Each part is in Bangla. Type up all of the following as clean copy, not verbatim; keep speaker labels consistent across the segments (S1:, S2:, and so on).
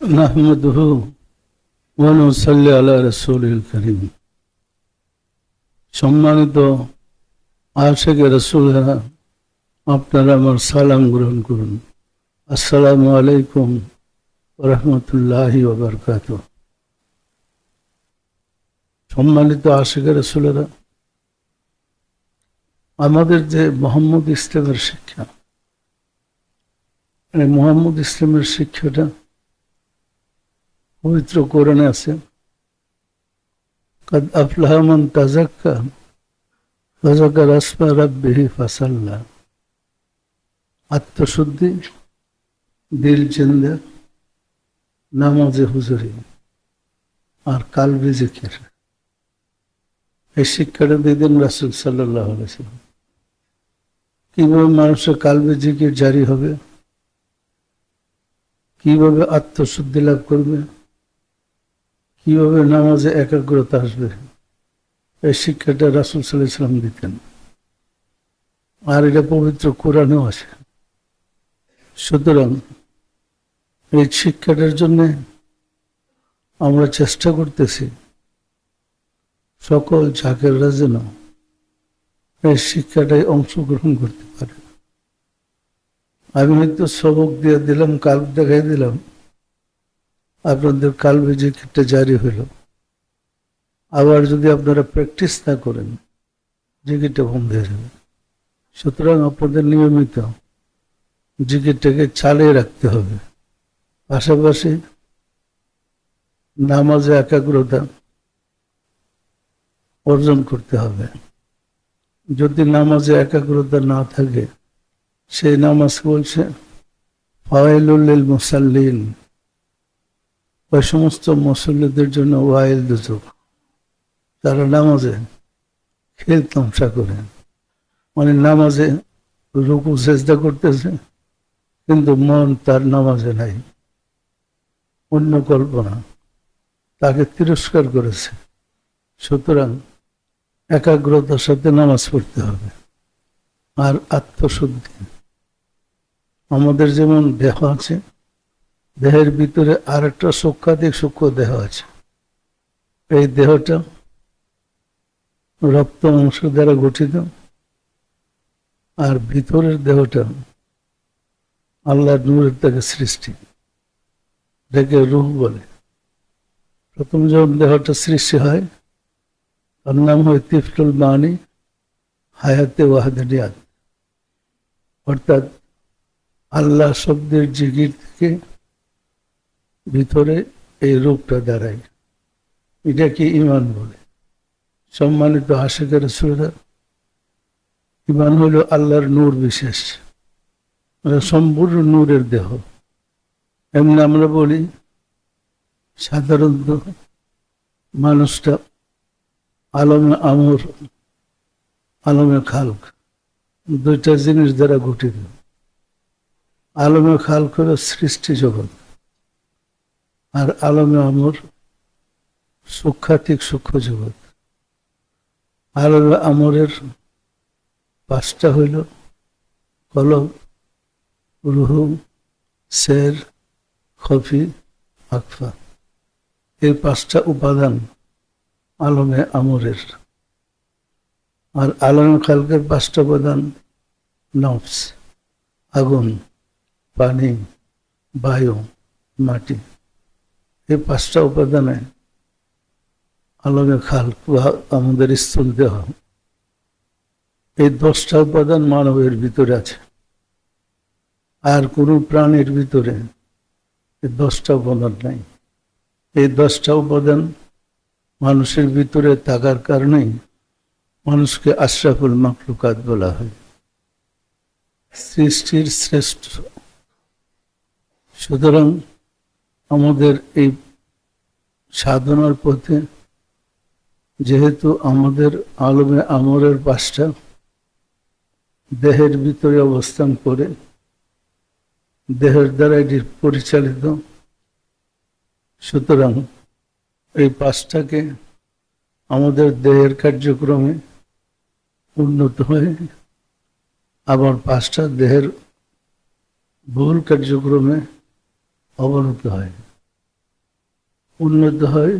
S1: নাহমাদুহু ওয়া নুসাল্লি আলা রাসূলিল কারীম। সম্মানিত আশিক রাসূলরা, আপনারা আমার সালাম গ্রহণ করুন। আসসালামু আলাইকুম ওয়া রাহমাতুল্লাহি ওয়া বারাকাতুহু। সম্মানিত আশিক রাসূলরা, আমাদের যে মুহাম্মদ ইসলামের শিক্ষা, মুহাম্মদ ইসলামের শিক্ষাটা পবিত্র কোরআনে আছে। কাদ আফলাহা মান তাযাক্কা ওয়া যাকারা ইসমা রাব্বিহি ফাসাল্লা। আত্মশুদ্ধি, দিল জিন্দা, নামাজে হুজুরি আর কালবে জিকির, এই শিক্ষাটা দিতেন রাসূল সাল্লাল্লাহু আলাইহি ওয়াসাল্লাম। কিভাবে মানুষের কালবে জিকির জারি হবে, কিভাবে আত্মশুদ্ধি লাভ করবে, কিভাবে নামাজে একাগ্রতা আসবে, এই শিক্ষাটা রাসূল সাল্লাল্লাহু আলাইহি ওয়াসাল্লাম দিতেন। আর এটা পবিত্র কোরআনেও আছে। সুতরাং এই শিক্ষাটার জন্য আমরা চেষ্টা করতেছি সকল জাকেররা যেন এই শিক্ষাটায় অংশগ্রহণ করতে পারে। আমি হয়তো সবক দিয়ে দিলাম, কাল্ব দেখাই দিলাম, আপনাদের কালবে জিকিরটা জারি হইল। আবার যদি আপনারা প্র্যাকটিস না করেন, জিকিরটা বন্ধ হয়ে যাবে। সুতরাং আপনাদের নিয়মিত জিকিরটাকে চালিয়ে রাখতে হবে। পাশাপাশি নামাজে একাগ্রতা অর্জন করতে হবে। যদি নামাজে একাগ্রতা না থাকে, সেই নামাজ বলছে ফাওয়াইলুল লিল মুসাল্লিন, ওই সমস্ত মুসল্লিদের জন্য ওয়াইল দুজক, তারা নামাজে খেল তামসা করে, মানে নামাজে রুকু সেজদা করতেছে কিন্তু মন তার নামাজে নাই, অন্য কল্পনা, তাকে তিরস্কার করেছে। সুতরাং একাগ্রতার সাথে নামাজ পড়তে হবে। আর আত্মশুদ্ধি, আমাদের যেমন দেহ আছে, দেহের ভিতরে আরেকটা সূক্ষ্মাধিক সূক্ষ্ম দেহ আছে। এই দেহটা রক্ত অংশ দ্বারা গঠিত, আর ভিতরের দেহটা আল্লাহর নূরের থেকে সৃষ্টি, এটাকে রূহ বলে। প্রথম যখন দেহটা সৃষ্টি হয়, তার নাম হয় তিফলুল মানি হায়াতে ওয়াহদানিয়াত, অর্থাৎ আল্লাহ শব্দের জিকির থেকে ভিতরে এই রূপটা দাঁড়ায়। এটাকে ঈমান বলে। সম্মানিত আশিক রাসূলরা, ঈমান হল আল্লাহর নূর বিশেষ, সম্পূর্ণ নূরের দেহ। এমনি আমরা বলি সাধারণত মানুষটা আলমে আমর, আলমে খালক, দুইটা জিনিস দ্বারা গঠিত। আলমে খালক হল সৃষ্টি জগৎ, আর আলমে আমর সূক্ষ্মাতিক সূক্ষ্ম জগৎ। আলমে আমরের পাঁচটা হইল কলব, রুহু, সের, খফি, আকফা। এই পাঁচটা উপাদান আলমে আমরের। আর আলমে খালকের পাঁচটা উপাদান নফস, আগুন, পানি, বায়ু, মাটি। এই পাঁচটা উপাদানে আলমে খালক বা আমাদের স্থূল দেহ, এই 10টা উপাদান মানবের ভিতরে আছে। আর কোনো প্রাণীর ভিতরে এই 10টা উপাদান নাই। এই 10টা উপাদান মানুষের ভিতরে থাকার কারণেই মানুষকে আশরাফুল মাখলুকাত বলা হয়, সৃষ্টির শ্রেষ্ঠ। সুতরাং আমাদের এই সাধনার পথে যেহেতু আমাদের আলমে আমরের পাঁচটা দেহের ভিতরে অবস্থান করে, দেহের দ্বারা এটি পরিচালিত, সুতরাং এই পাঁচটাকে আমাদের দেহের কার্যক্রমে উন্নত হয়ে, আবার পাঁচটা দেহের ভুল কার্যক্রমে অবনত হয়। উন্নত হয়,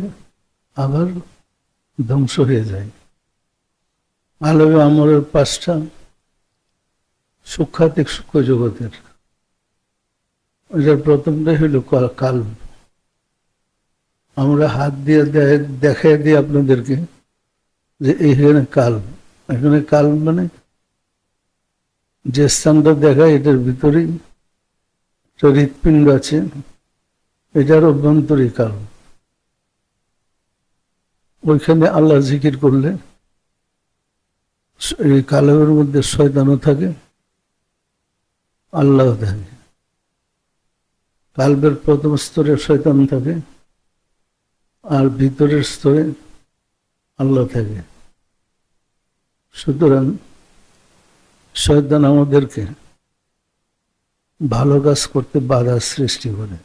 S1: আবার ধ্বংস হয়ে যায়। আলমে আমলের 5টা সূক্ষ্মাতিক সূক্ষ্ম জগতের। এটার প্রথমটাই হইল কাল্ব। আমরা হাত দিয়ে দেখাই দিই আপনাদেরকে যে এখানে কাল্ব। এখানে কাল্ব মানে যে স্থানটা দেখায় এটার ভিতরেই হৃৎপিণ্ড আছে, এটার অভ্যন্তরী কাল্ব। ওইখানে আল্লাহ জিকির করলে এই কাল্বের মধ্যে শয়তানও থাকে, আল্লাহ থাকে। কাল্বের প্রথম স্তরে শয়তান থাকে, আর ভিতরের স্তরে আল্লাহ থাকে। সুতরাং শয়তান আমাদেরকে ভালো কাজ করতে বাধা সৃষ্টি করে।